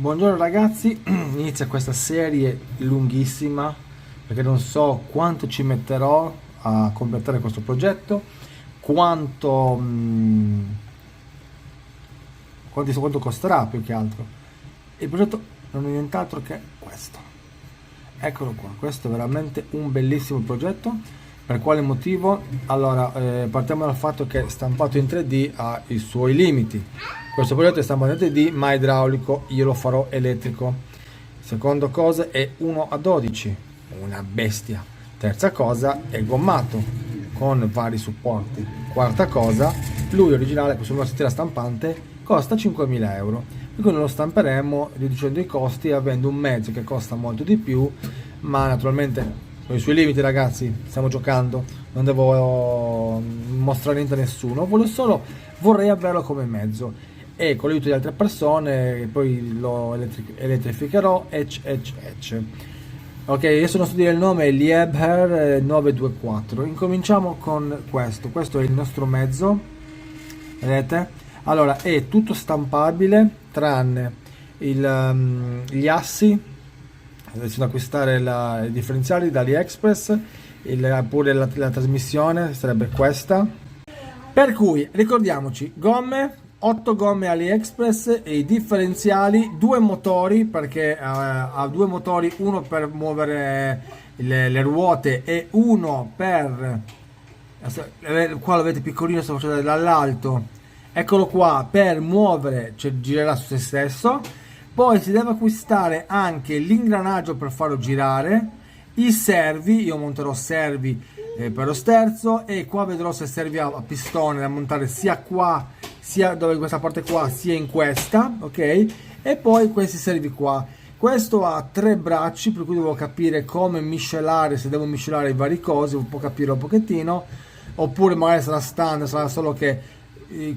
Buongiorno ragazzi, inizia questa serie lunghissima perché non so quanto ci metterò a completare questo progetto, quanto, quanto costerà più che altro. Il progetto non è nient'altro che questo. Eccolo qua, questo è veramente un bellissimo progetto. Per quale motivo? Allora, partiamo dal fatto che stampato in 3D ha i suoi limiti. Questo progetto è stampato in 3D ma idraulico, io lo farò elettrico. Seconda cosa è 1:12, una bestia. Terza cosa è gommato con vari supporti. Quarta cosa, lui originale con una settiera stampante costa 5.000 euro. Quindi lo stamperemo riducendo i costi, avendo un mezzo che costa molto di più, ma naturalmente con i suoi limiti, ragazzi. Stiamo giocando, non devo mostrare niente a nessuno, vorrei averlo come mezzo e con l'aiuto di altre persone poi lo elettrificherò. Ok, adesso il nostro dire il nome è Liebherr 924. Incominciamo con questo è il nostro mezzo, vedete? Allora, è tutto stampabile tranne gli assi. Dovete acquistare i differenziali da AliExpress, pure la trasmissione sarebbe questa. Per cui ricordiamoci, gomme, 8 gomme AliExpress e i differenziali, due motori perché ha due motori, uno per muovere le ruote e uno per, qua lo vedete piccolino, sto facendo dall'alto, eccolo qua, per muovere, cioè girerà su se stesso. Poi si deve acquistare anche l'ingranaggio per farlo girare, i servi, io monterò servi per lo sterzo, e qua vedrò se servi a pistone da montare sia qua, sia dove questa parte qua, sia in questa, ok? E poi questi servi qua. Questo ha 3 bracci, per cui devo capire come miscelare, se devo miscelare i vari cosi, un po' capire un pochettino, oppure magari sarà standard, sarà solo che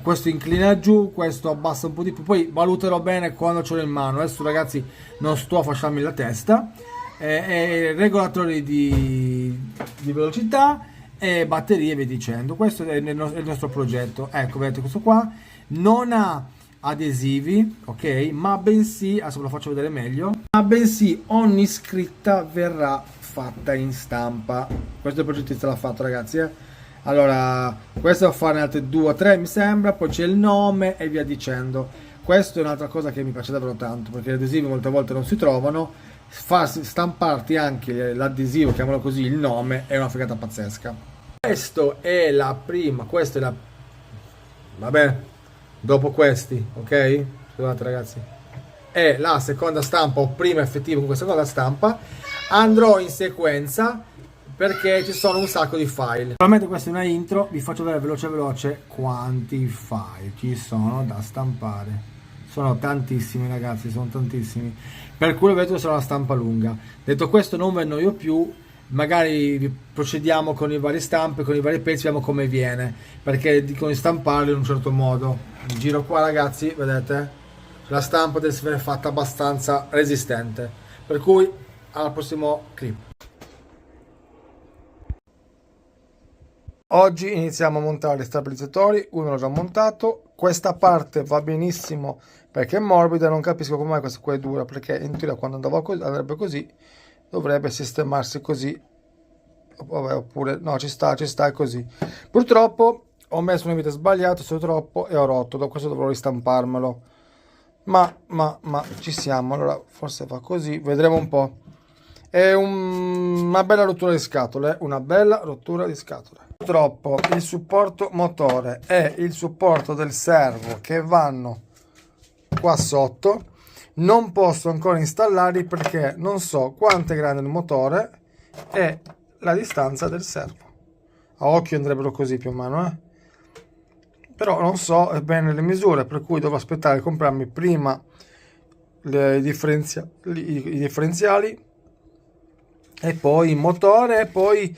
questo inclina giù, questo abbassa un po' di più, poi valuterò bene quando ce l'ho in mano. Adesso ragazzi non sto a fasciarmi la testa. Regolatori di velocità e batterie, via dicendo. Questo è il nostro progetto. Ecco, vedete, questo qua non ha adesivi, ok, ma bensì, adesso ve lo faccio vedere meglio, ma bensì ogni scritta verrà fatta in stampa. Questo è il progettista l'ha fatto, ragazzi, Allora, questo devo farne altre 2 o 3 mi sembra, poi c'è il nome e via dicendo. Questo è un'altra cosa che mi piace davvero tanto, perché gli adesivi molte volte non si trovano. Stamparti anche l'adesivo, chiamalo così, il nome, è una figata pazzesca. Questo è la prima, questa è la... vabbè, dopo questi, ok? Scusate ragazzi. È la seconda stampa, o prima effettiva con questa seconda stampa. Andrò in sequenza perché ci sono un sacco di file. Naturalmente questa è una intro, vi faccio vedere veloce quanti file ci sono da stampare. Sono tantissimi ragazzi, sono tantissimi. Per cui vedete sarà una stampa lunga. Detto questo non ve annoio più, magari procediamo con i vari stampe, con i vari pezzi, vediamo come viene. Perché dicono di stamparli in un certo modo. Il giro qua ragazzi, vedete? La stampa deve essere fatta abbastanza resistente. Per cui al prossimo clip. Oggi iniziamo a montare gli stabilizzatori, uno l'ho già montato, questa parte va benissimo perché è morbida, non capisco come mai questa qua è dura, perché in teoria quando andrebbe così, dovrebbe sistemarsi così, vabbè, oppure no, ci sta, è così. Purtroppo ho messo un vite sbagliato, se troppo, e ho rotto, da questo dovrò ristamparmelo, ma ci siamo, allora forse fa così, vedremo un po'. È una bella rottura di scatole, una bella rottura di scatole. Purtroppo il supporto motore e il supporto del servo che vanno qua sotto non posso ancora installarli perché non so quanto è grande il motore e la distanza del servo. A occhio andrebbero così più o meno, però non so bene le misure, per cui devo aspettare di comprarmi prima i differenziali e poi il motore, e poi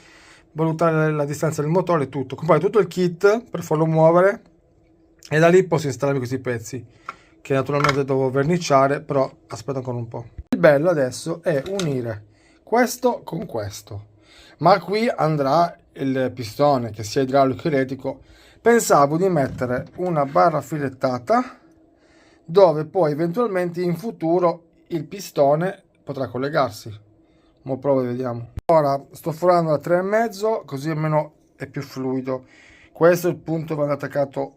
valutare la distanza del motore e tutto. Comprare tutto il kit per farlo muovere e da lì posso installare questi pezzi che naturalmente devo verniciare, però aspetta ancora un po'. Il bello adesso è unire questo con questo, ma qui andrà il pistone che sia idraulico che elettrico. Pensavo di mettere una barra filettata dove poi eventualmente in futuro il pistone potrà collegarsi. Mo provo e vediamo. Ora sto forando a 3,5, così almeno è più fluido. Questo è il punto dove è attaccato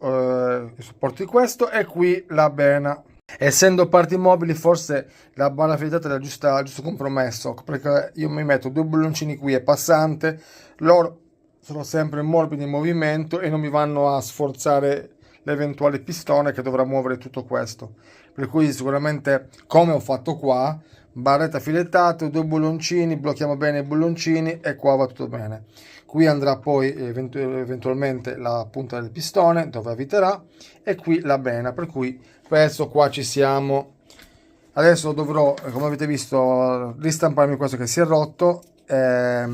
il supporto di questo, e qui la bena. Essendo parti mobili, forse la barra filettata è il giusto compromesso, perché io mi metto 2 bulloncini qui e passante, loro sono sempre morbidi in movimento e non mi vanno a sforzare l'eventuale pistone che dovrà muovere tutto questo. Per cui sicuramente, come ho fatto qua, barretta filettata, 2 bulloncini, blocchiamo bene i bulloncini e qua va tutto bene. Qui andrà poi eventualmente la punta del pistone dove avviterà, e qui la bena, per cui questo qua ci siamo. Adesso dovrò, come avete visto, ristamparmi questo che si è rotto e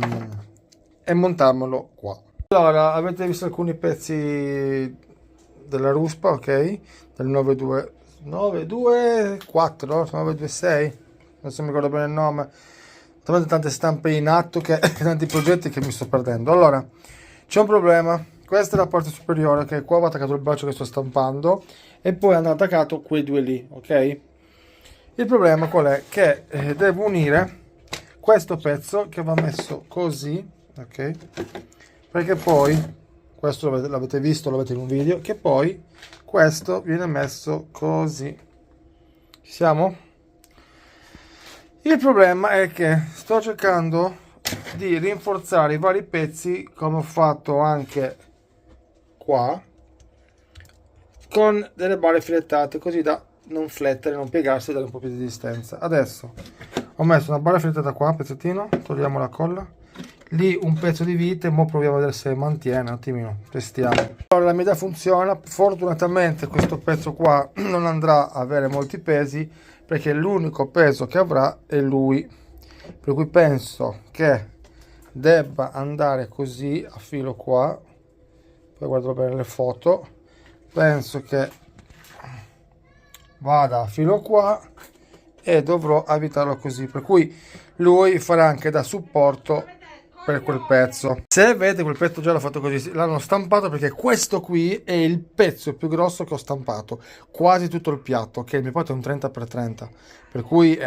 montarmelo qua. Allora, avete visto alcuni pezzi della ruspa, ok? Del 924, 926, adesso mi ricordo bene il nome. Tante stampe in atto, tanti progetti che mi sto perdendo. Allora, c'è un problema. Questa è la parte superiore, ok? Qua va attaccato il braccio che sto stampando e poi andrà attaccato quei due lì, ok? Il problema qual è? Che devo unire questo pezzo che va messo così, ok? Perché poi, questo l'avete visto, l'avete in un video, che poi questo viene messo così. Ci siamo? Il problema è che sto cercando di rinforzare i vari pezzi, come ho fatto anche qua, con delle barre filettate, così da non flettere, non piegarsi, dare un po' più di resistenza. Adesso ho messo una barra filettata qua, un pezzettino, togliamo la colla, lì un pezzo di vite, mo proviamo a vedere se mantiene, un attimino, testiamo. Allora la mia idea funziona, fortunatamente questo pezzo qua non andrà a avere molti pesi, perché l'unico peso che avrà è lui, per cui penso che debba andare così a filo qua. Poi guarderò bene le foto, penso che vada a filo qua e dovrò avvitarlo così, per cui lui farà anche da supporto per quel pezzo. Se vedete, quel pezzo già l'ho fatto così, l'hanno stampato perché questo qui è il pezzo più grosso che ho stampato, quasi tutto il piatto, che il mio piatto è un 30x30, per cui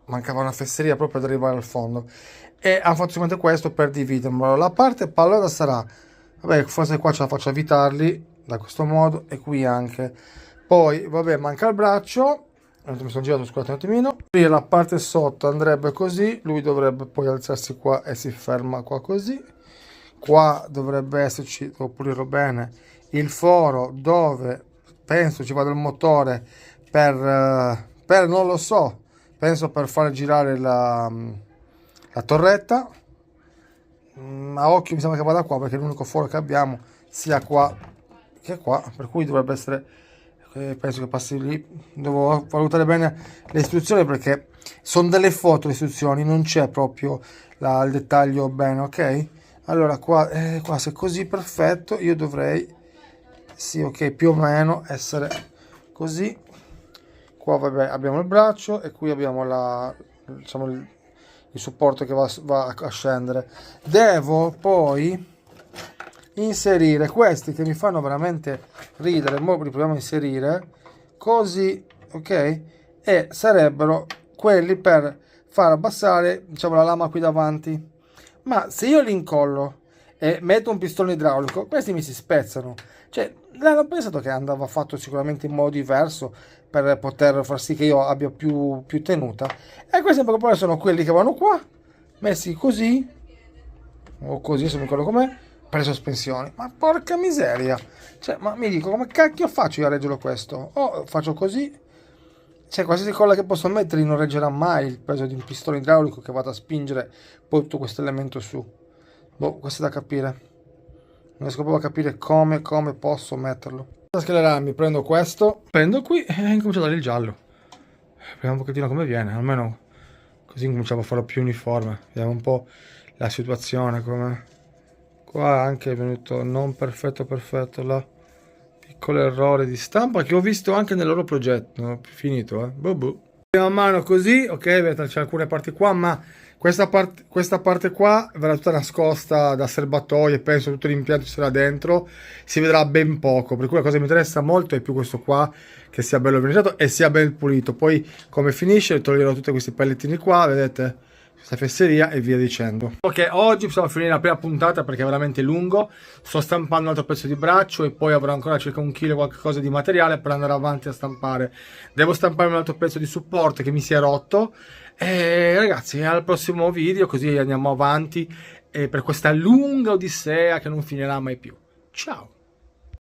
mancava una fesseria proprio ad arrivare al fondo, e hanno fatto solamente questo per dividermelo. La parte pallosa sarà, vabbè, forse qua ce la faccio avvitarli da questo modo, e qui anche. Poi vabbè, manca il braccio, mi sono girato, scusate un attimino. Qui la parte sotto andrebbe così, lui dovrebbe poi alzarsi qua e si ferma qua così. Qua dovrebbe esserci, devo pulirlo bene, il foro dove penso ci vada il motore per non lo so, penso per far girare la torretta. A occhio mi sembra che vada qua, perché l'unico foro che abbiamo sia qua che qua, per cui dovrebbe essere, penso che passi lì. Devo valutare bene le istruzioni, perché sono delle foto le istruzioni, non c'è proprio il dettaglio bene, ok? Allora qua se è così perfetto, io dovrei, sì, ok, più o meno essere così. Qua vabbè, abbiamo il braccio e qui abbiamo diciamo, il supporto che va a scendere. Devo poi inserire questi che mi fanno veramente ridere. Ora li proviamo a inserire così, ok? E sarebbero quelli per far abbassare, diciamo, la lama qui davanti. Ma se io li incollo e metto un pistone idraulico, questi mi si spezzano. Cioè, l'hanno pensato che andava fatto sicuramente in modo diverso per poter far sì che io abbia più tenuta. E questi proprio sono quelli che vanno qua, messi così, o così, se mi ricordo com'è, per le sospensioni. Ma porca miseria! Cioè, ma mi dico, come cacchio faccio io a reggerlo questo? O faccio così, cioè qualsiasi colla che posso mettere non reggerà mai il peso di un pistone idraulico che vada a spingere poi tutto questo elemento su. Boh, questo è da capire. Non riesco proprio a capire come posso metterlo. Per scalerarmi prendo questo, prendo qui e incomincio a dare il giallo. Vediamo un pochettino come viene, almeno così cominciamo a farlo più uniforme. Vediamo un po' la situazione, come qua anche è venuto non perfetto là. Piccolo errore di stampa che ho visto anche nel loro progetto, finito, boh. Man mano così, ok, vedete c'è alcune parti qua, ma questa parte qua verrà tutta nascosta da serbatoie, penso tutto l'impianto sarà dentro, si vedrà ben poco, per cui la cosa che mi interessa molto è più questo qua, che sia bello organizzato e sia ben pulito. Poi come finisce toglierò tutti questi pellettini qua, vedete, questa fesseria e via dicendo. Ok, oggi possiamo finire la prima puntata perché è veramente lungo, sto stampando un altro pezzo di braccio e poi avrò ancora circa 1 chilo qualcosa di materiale per andare avanti a stampare. Devo stampare un altro pezzo di supporto che mi si è rotto e ragazzi al prossimo video così andiamo avanti per questa lunga odissea che non finirà mai più. Ciao!